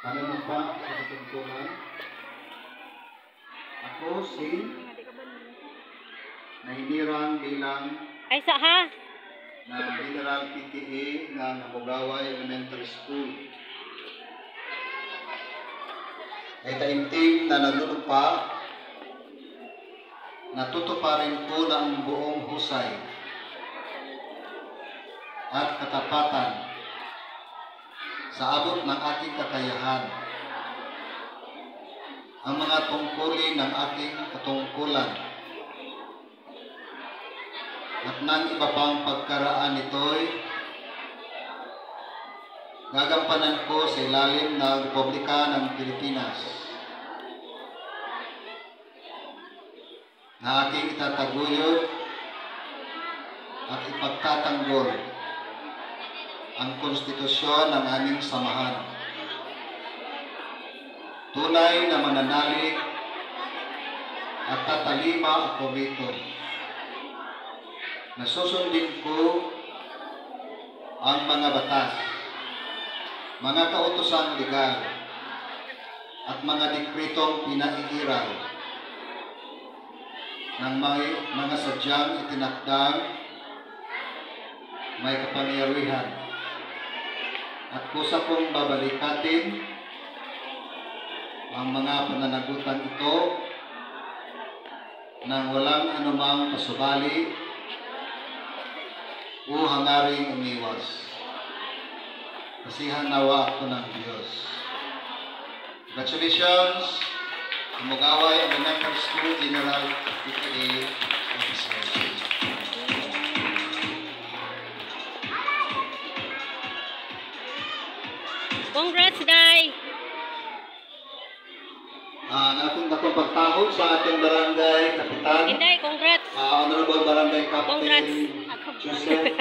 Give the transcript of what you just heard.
Ano mo pa sa katungkulan? Ako si nahinirang bilang Ay, sa ha? na General PTA ng Abogaway Elementary School. Ay taimtim na nalulupa, natutuparin ko na ang buong husay at katapatan sa abot ng aking kakayahan, ang mga tungkulin ng aking katungkulan at ng iba pang pagkaraan nito'y gagampanan ko sa ilalim ng Republika ng Pilipinas na aking itataguyod at ipagtatanggol ang konstitusyon ng aming samahan. Tunay na mananalig at tatalima ako rito. Nasusundin ko ang mga batas, mga kautosang legal, at mga dekretong pinaiiral ng mga sadyang itinakdang may kapangyarihan, at kusa kong babalikatin ang mga pananagutan ito nang walang anumang pasubali o hangaring umiwas. Kasihan nawa ako ng Diyos. Congratulations, Abogaway Elementary School General PTA Officers. Congrats, Day! Nakong pagtahod sa ating barangay kapitan. Inday, congrats! Honorable Barangay Captain Congrats! Joseph